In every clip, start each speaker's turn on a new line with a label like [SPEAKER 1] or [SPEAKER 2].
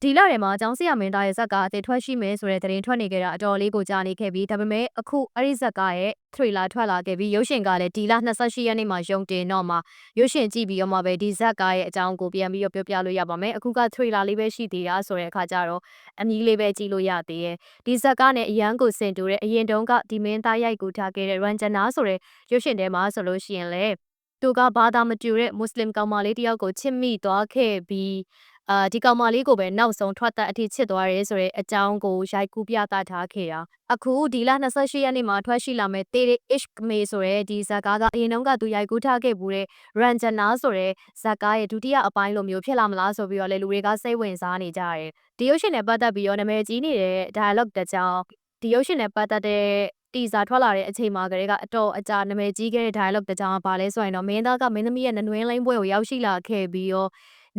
[SPEAKER 1] ဒီလထဲမှာကျောင်းဆရာမင်းသားရဲ့ဇာတ်ကားအသစ်ထွက်ရှိမယ်ဆိုတဲ့သတင်းထွက်နေခဲ့တာအတော်လေးကိုကြားနေခဲ့ပြီးဒါပေမဲ့အခုအဲ့ဒီဇာတ်ကားရဲ့ထရီလာထွက်လာခဲ့ပြီးရုပ်ရှင်ကလည်းဒီလ28ရက်နေ့မှာရုံတင်တော့မှာရုပ်ရှင်ကြည့်ပြီးတော့မှပဲဒီဇာတ်ကားရဲ့အကြောင်းကိုပြန်ပြီးတော့ပြောပြလို့ရပါမယ်အခုကထရီလာလေးပဲရှိသေးတာဆိုတဲ့အခါကျတော့အမီလေးပဲကြည့်လို့ရသေးရဲ့ဒီဇာတ်ကားနဲ့အရန်ကိုစင်တူတဲ့အရင်တုန်းကဒီမင်းသားရိုက်ကူထားခဲ့တဲ့ရန်ဂျနာဆိုတဲ့ရုပ်ရှင်ထဲမှာဆိုလို့ရှိရင်လေသူကဘာသာမတူတဲ့မွတ်စလင်ကောင်မလေးတယောက်ကိုချစ်မိသွားခဲ့ပြီးဒီကောင်မလေးကိုပဲနောက်ဆုံးထွက်သက်အထိချစ်သွားရဲဆိုတဲ့အကြောင်းကိုရိုက်ကူးပြသထားခဲ့တာအခုဒီလ28ရက်နေ့မှာထွက်ရှိလာမဲ့တေးတဲ့ Ishq Me ဆိုတဲ့ဒီဇာတ်ကားကအရင်တုန်းကသူရိုက်ကူးထားခဲ့ဘူးတဲ့ Ranjana ဆိုတဲ့ဇာတ်ကားရဲ့ဒုတိယအပိုင်းလိုမျိုးဖြစ်လာမလားဆိုပြီးတော့လေလူတွေကစိတ်ဝင်စားနေကြတယ်ဒီရုပ်ရှင်နဲ့ပတ်သက်ပြီးတော့နာမည်ကြီးနေတဲ့ dialogue တစ်ကြောင်းဒီရုပ်ရှင်နဲ့ပတ်သက်တဲ့တီဇာထွက်လာတဲ့အချိန်မှာကလေးကအတော်အကြာနာမည်ကြီးခဲ့တဲ့ dialogue တစ်ကြောင်းကဘာလဲဆိုရင်တော့မင်းသားကမင်းသမီးရဲ့နနွင်းလိမ့်ပွဲကိုရောက်ရှိလာခဲ့ပြီးတော့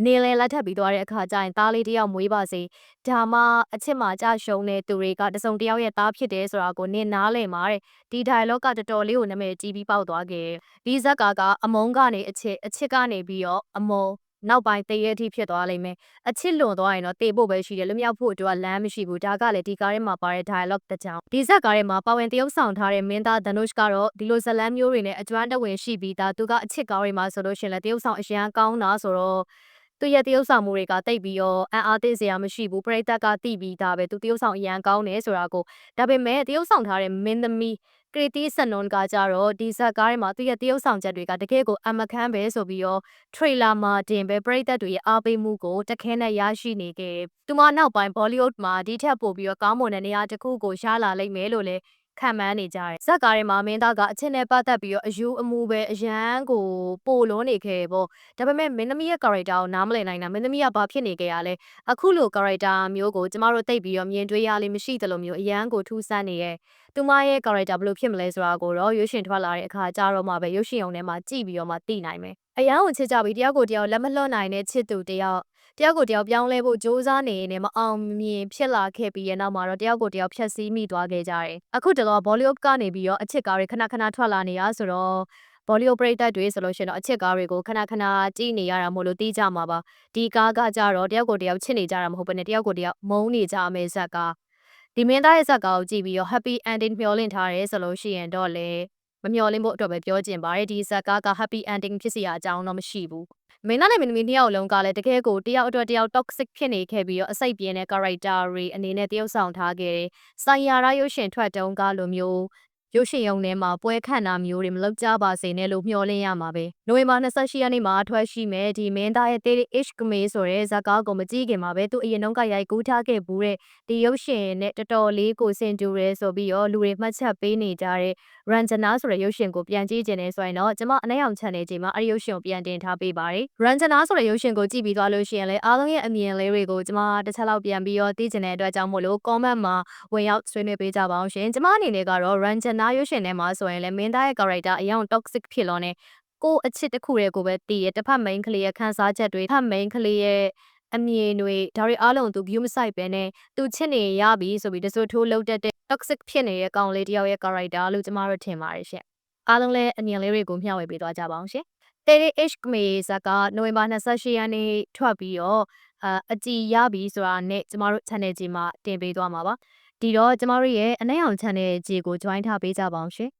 [SPEAKER 1] နေလဲလက်ထပ်ပြီးသွားတဲ့အခါကျရင်သားလေးတယောက်မွေးပါစေဒါမှအချစ်မှာကြရှုံးတဲ့သူတွေကတစုံတယောက်ရဲ့သားဖြစ်တယ်ဆိုတာကိုနင်နားလည်မှာတဲ့ဒီ dialogue ကတော်တော်လေးကိုနာမည်ကြီးပြီးပေါက်သွားခဲ့ဒီဇက်ကာကအမုန်းကနေအချစ်ကနေပြီးတော့အမုန်းနောက်ပိုင်းတည့်ရဲ့အထိဖြစ်သွားလိမ့်မယ်အချစ်လွန်သွားရင်တော့တေဖို့ပဲရှိတယ်လွမြောက်ဖို့အတွက်လမ်းမရှိဘူးဒါကလည်းဒီကားထဲမှာပါတဲ့ dialogue တစ်ကြောင်းဒီဇက်ကားထဲမှာပါဝင်တရုပ်ဆောင်ထားတဲ့မင်းသားဒနုရှ်ကတော့ဒီလိုဇလန်းမျိုးတွေနဲ့အကျွမ်းတဝင်ရှိပြီးသားသူကအချစ်ကားတွေမှာဆိုလို့ရှင်လဲတရုပ်ဆောင်အရန်ကောင်းတာဆိုတော့သူရဲ့တရုပ်ဆောင်မှုတွေကတိတ်ပြီးတော့အံ့အားသင့်စရာမရှိဘူးပရိသတ်ကတိပြီးသားပဲသူတရုပ်ဆောင်အရန်ကောင်းတယ်ဆိုတာကိုဒါပေမဲ့တရုပ်ဆောင်ထားတဲ့မင်းသမီးကရီတီဆန်နွန်ကကြတော့ဒီဇက်ကားထဲမှာသူရဲ့တရုပ်ဆောင်ချက်တွေကတကယ်ကိုအမခန်းပဲဆိုပြီးတော့ထရီလာမှာတင်ပဲပရိသတ်တွေရဲ့အားပေးမှုကိုတခဲနဲ့ရရှိနေခဲ့သူမနောက်ပိုင်းဘောလိဝုဒ်မှာဒီထက်ပိုပြီးတော့ကောင်းမွန်တဲ့နေရာတစ်ခုကိုရလာလိမ့်မယ်လို့လည်းခံမှန်းနေကြတယ်ဇက်ကားထဲမှာမင်းသားကအချင်းနဲ့ပတ်သက်ပြီးတော့အယူအမူပဲအရန်ကိုပိုလုံးနေခဲ့ပေါ့ဒါပေမဲ့မင်းသမီးရဲ့ character ကိုနားမလည်နိုင်တာမင်းသမီးကဘာဖြစ်နေကြရလဲအခုလို character မျိုးကိုကျမတို့သိပြီးတော့မြင်တွေ့ရလိမ့်မရှိသလိုမျိုးအရန်ကိုထူးဆန်းနေရဲ့သူမရဲ့ character ဘယ်လိုဖြစ်မလဲဆိုတာကိုတော့ရွှေရှင်ထွက်လာတဲ့အခါကျတော့မှပဲရွှေရှင်ုံထဲမှာကြည့်ပြီးတော့မှသိနိုင်မယ်အရန်ကိုချစ်ကြပြီးတယောက်ကိုတယောက်လက်မလွတ်နိုင်တဲ့ချစ်သူတယောက်ကိုတယောက်ပြောင်းလဲဖို့စ조사နေနေမအောင်မြင်ဖြစ်လာခဲ့ပြီးရဲ့နောက်မှာတော့တယောက်ကိုတယောက်ဖျက်ဆီးမိသွားခဲ့ကြတယ်အခုတလောဘောလိဝုဒ်ကနေပြီးတော့အချစ်ကားတွေခဏခဏထွက်လာနေရဆိုတော့ဘောလိဝုဒ်ပရိသတ်တွေဆိုလို့ရှိရင်တော့အချစ်ကားတွေကိုခဏခဏကြည့်နေရတာမို့လို့သိကြမှာပါဒီကားကကြတော့တယောက်ကိုတယောက်ချစ်နေကြတာမဟုတ်ဘဲနဲ့တယောက်ကိုတယောက်မုန်းနေကြမယ်ဇက်ကားဒီမင်းသားရဲ့ဇက်ကားကိုကြည့်ပြီးတော့ happy ending မျှော်လင့်ထားရဲဆိုလို့ရှိရင်တော့လေမမျှော်လင့်ဖို့အတွက်ပဲပြောချင်ပါတယ်ဒီဇက်က happy ending ဖြစ်စီရအကြောင်းတော့မရှိဘူးမင်းသားနဲ့မင်းသမီးနှစ်ယောက်လုံးကလည်းတကယ်ကိုတယောက်အတွက်တယောက် toxic ဖြစ်နေခဲ့ပြီးတော့အစိတ်ပြင်းတဲ့ character တွေအနေနဲ့တယောက်ဆောင်ထားခဲ့တယ်ဆိုင်ရာရရုပ်ရှင်ထွက်တုံးကလိုမျိုးရုပ်ရှင်ရုံထဲမှာပွဲခန့်တာမျိုးတွေမလုပ်ကြပါစေနဲ့လို့မျှော်လင့်ရမှာပဲနိုဝင်ဘာ28ရက်နေ့မှာထွက်ရှိမယ်ဒီမင်းသားရဲ့တေး Ishq Me ဆိုတဲ့ဇာတ်ကားကိုမကြည့်ခင်မှာပဲသူအရင်တုန်းကရိုက်ကူးထားခဲ့ဘူးတဲ့ဒီရုပ်ရှင်နဲ့တော်တော်လေးကိုစင်တူရဲဆိုပြီးတော့လူတွေမှတ်ချက်ပေးနေကြတဲ့ Ranjana ဆိုတဲ့ရုပ်ရှင်ကိုပြန်ကြည့်ကြတယ်ဆိုရင်တော့ကျမအနက်ရောင် channel ကြီးမှာအဲ့ဒီရုပ်ရှင်ကိုပြန်တင်ထားပေးပါတယ် Ranjana ဆိုတဲ့ရုပ်ရှင်ကိုကြည့်ပြီးသွားလို့ရှိရင်လည်းအားလုံးရဲ့အမြင်လေးတွေကိုကျမတစ်ချက်လောက်ပြန်ပြီးတော့သိချင်တဲ့အတွက်ကြောင့်မို့လို့ comment မှာဝင်ရောက်ဆွေးနွေးပေးကြပါအောင်ရှင်ကျမအနေနဲ့ကတော့ Ranjana ရုပ်ရှင်ထဲမှာဆိုရင်လည်းမင်းသားရဲ့ character အရင် toxic ဖြစ်လို့ ਨੇ ကိုအချစ်တစ်ခုတည်းကိုပဲတည်ရတစ်ဖက် main ကလေးရဲ့ခန်းစားချက်တွေတစ်ဖက် main ကလေးရဲ့အမြင်တွေဒါတွေအားလုံးသူ view မဆိုင်ပဲနဲ့သူချစ်နေရပြီဆိုပြီးတစိုးထိုးလှုပ်တဲ့ toxic ဖြစ်နေတဲ့ကောင်လေးတယောက်ရဲ့ character လို့ကျမတို့ထင်ပါတယ်ရှင်အားလုံးလည်းအမြင်လေးတွေကိုမျှဝေပေးသွားကြပါအောင်ရှင်တေး Ishq Me ဇာတ်ကနိုဝင်ဘာ28ရက်နေ့ထွက်ပြီးတော့အကြည်ရပြီဆိုတာနဲ့ကျမတို့ channel ကြီးမှာတင်ပေးသွားမှာပါဒီတော့ကျမတို့ရဲ့အနက်ရောင် channel ကြီးကို join ထားပေးကြပါအောင်ရှင်